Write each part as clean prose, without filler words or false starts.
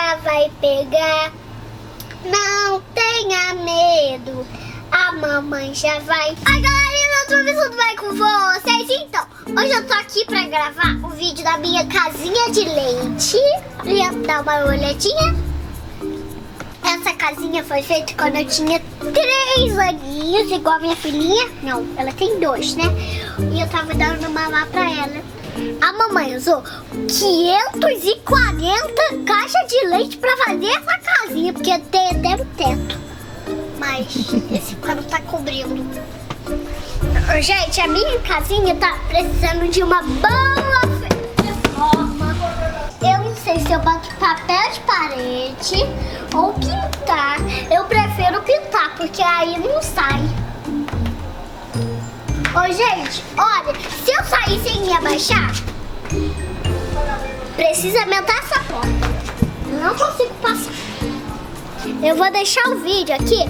já vai pegar. Não tenha medo, a mamãe já vai. Oi, galerinha, tudo bem com vocês? Então, hoje eu tô aqui pra gravar o vídeo da minha casinha de leite. Ia dar uma olhadinha. Essa casinha foi feita quando eu tinha 3 aninhos, igual a minha filhinha. Não, ela tem 2, né? E eu tava dando mamar pra ela. A mamãe usou 540 caixas de leite pra fazer essa casinha, porque tem até um teto. Mas esse pano tá cobrindo. Gente, a minha casinha tá precisando de uma boa reforma. Eu não sei se eu boto papel de parede ou pintar. Eu prefiro pintar, porque aí não sai. Ô, gente, olha, se eu sair sem me abaixar, precisa aumentar essa porta. Eu não consigo passar. Eu vou deixar o vídeo aqui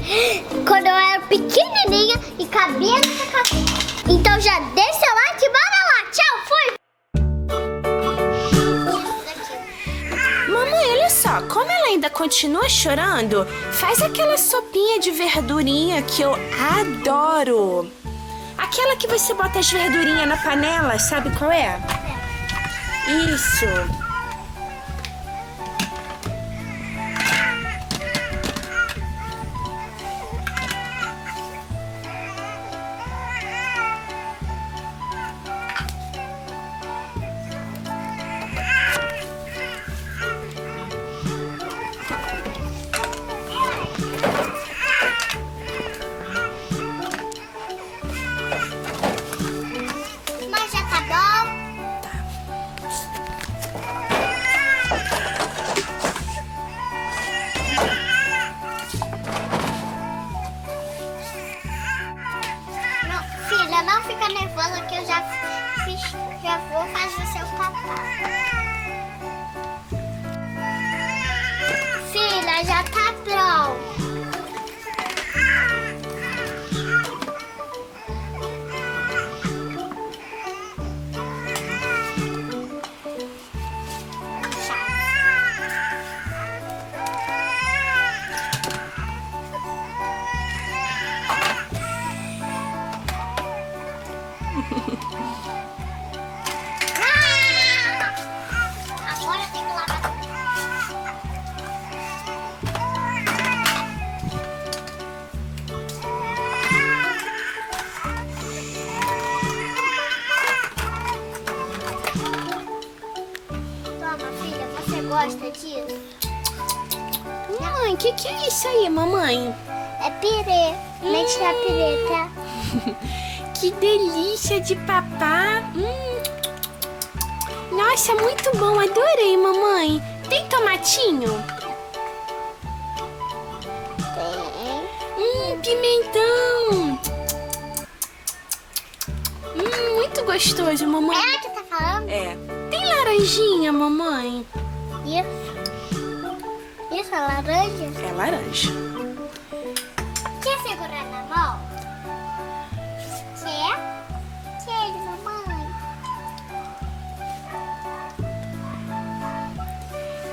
quando eu era pequenininha e cabia nessa casinha. Então já deixa o like e bora lá. Tchau, fui! Mamãe, olha só, como ela ainda continua chorando, faz aquela sopinha de verdurinha que eu adoro. Aquela que você bota as verdurinhas na panela, sabe qual é? Isso. Mas já tá bom? Não, filha, não fica nervosa que eu já vou fazer seu papá. Filha, já tá pronto. Agora tem que lavar. Toma, filha, você gosta disso? Mãe, que é isso aí, mamãe? É pirê. Leite da pirê, tá? Que delícia de papá. Nossa, muito bom, adorei, mamãe. Tem tomatinho? Tem. Pimentão. Muito gostoso, mamãe. É ela que tá falando? É. Tem laranjinha, mamãe? Isso. Isso é laranja? É laranja. Quer segurar na mão? Quer? Quero, mamãe.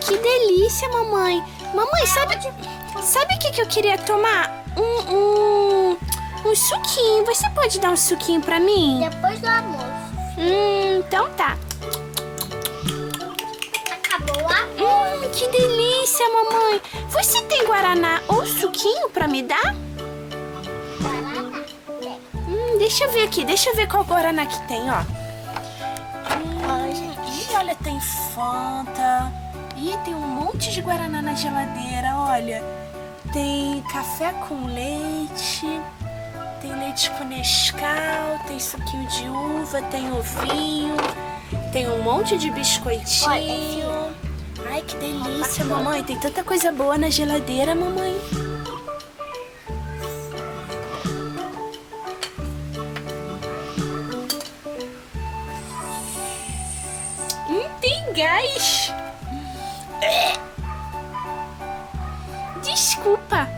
Que delícia, mamãe. Mamãe, sabe o que eu queria tomar? Um suquinho. Você pode dar um suquinho pra mim? Depois do almoço. Então tá. Acabou o almoço. Que delícia, mamãe. Você tem guaraná ou suquinho pra me dar? Guaraná. Tem. Deixa eu ver aqui. Deixa eu ver qual guaraná que tem, ó. Gente. Ih, olha, tem Fanta. Ih, tem um monte de guaraná na geladeira, olha. Tem café com leite. Tem leite com Nescau. Tem suquinho de uva. Tem ovinho. Tem um monte de biscoitinho. Ai, que delícia, mamãe. Tem tanta coisa boa na geladeira, mamãe. Tem gás. Desculpa.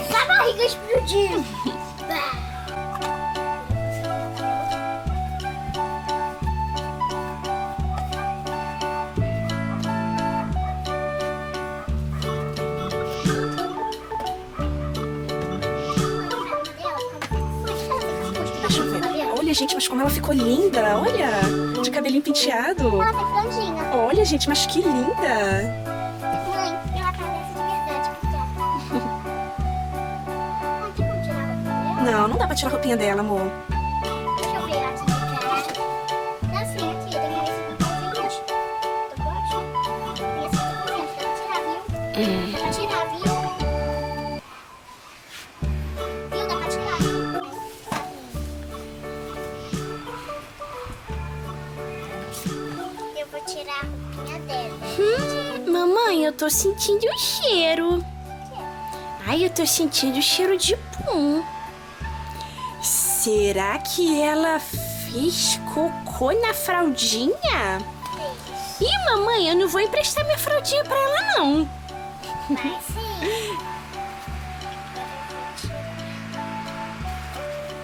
A barriga explodiu. Olha, gente, mas como ela ficou linda. Olha, de cabelinho penteado. Ela tem franjinha. Olha, gente, mas que linda. Mãe, ela parece de verdade. Ah, tem como tirar a roupinha dela? Não dá pra tirar a roupinha dela, amor. Deixa eu ver aqui, cara. Assim, aqui, tem esse botãozinho. Tu gosta? E esse botãozinho, pra tirar, viu? Dá pra tirar, viu? Viu? Dá pra tirar. Eu vou tirar a roupinha dela. Mamãe, eu tô sentindo o cheiro. Ai, eu tô sentindo o cheiro de pum. Será que ela fez cocô na fraldinha? Ih, mamãe, eu não vou emprestar minha fraldinha pra ela, não. Vai sim.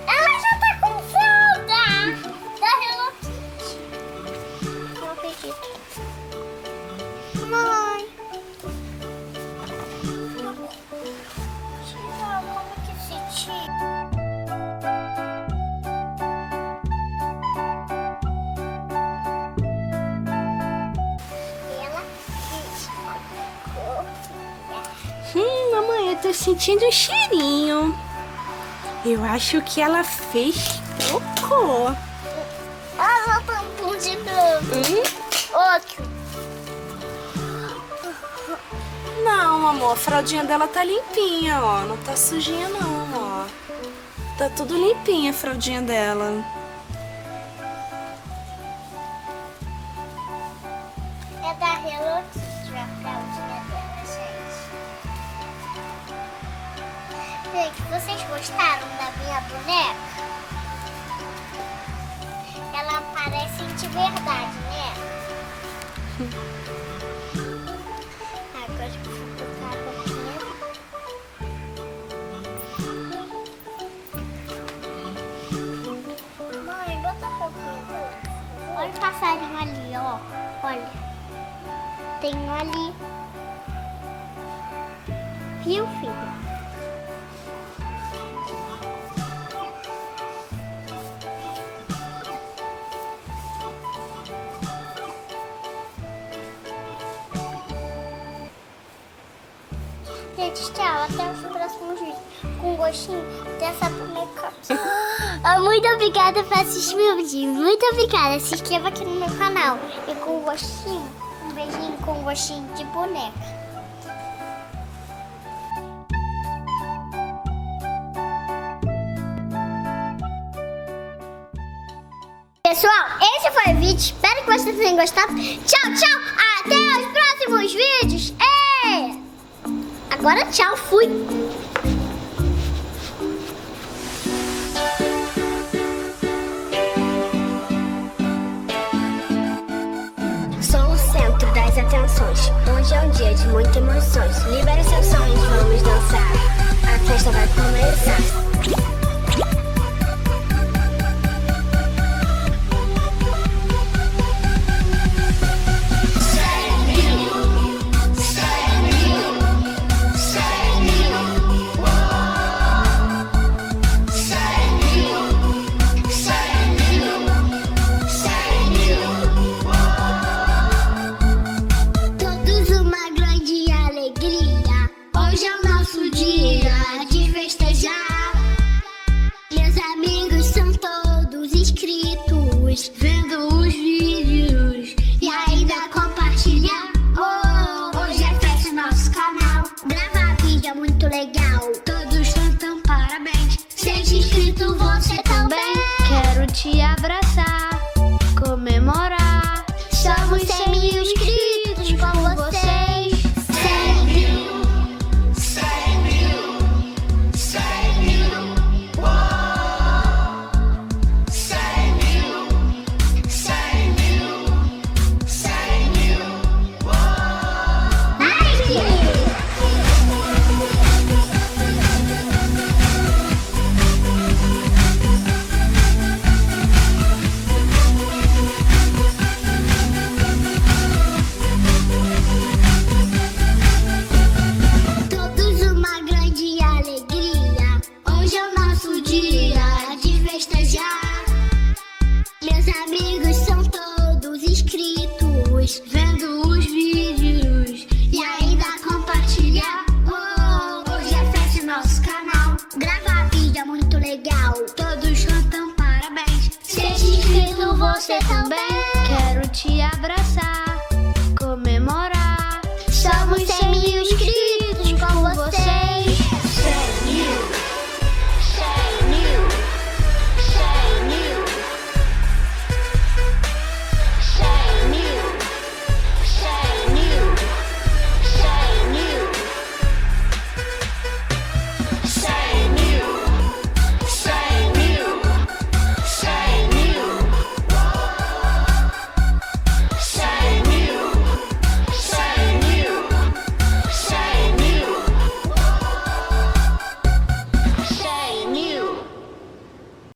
Ela já tá com fralda da Hello Kitty. Não acredito. Mãe. Tira, como que se tira? Ela fez cocô. Mamãe, eu tô sentindo o cheirinho. Eu acho que ela fez cocô. Ela tampou de novo. Outro. Não, amor, a fraldinha dela tá limpinha, ó. Não tá sujinha, não, ó. Tá tudo limpinha a fraldinha dela. É da Hello Kitty a fraldinha dela, gente. Gente, vocês gostaram da minha boneca? Ela parece de verdade, né? Agora eu vou botar a roupinha. Mãe, bota a roupinha. Olha o passarinho ali, ó. Olha. Tem um ali. Viu, filho? Gente, tchau. Até os próximos vídeos. Com gostinho dessa boneca. Muito obrigada por assistir meu vídeo. Muito obrigada. Se inscreva aqui no meu canal. E com gostinho, um beijinho com gostinho de boneca. Pessoal, esse foi o vídeo. Espero que vocês tenham gostado. Tchau, tchau. Até os próximos vídeos. Agora tchau, fui. Sou o centro das atenções. Hoje é um dia de muitas emoções. Libere seus sonhos, vamos dançar. A festa vai começar. Todos uma grande alegria. Hoje é o nosso dia de festejar. abraço.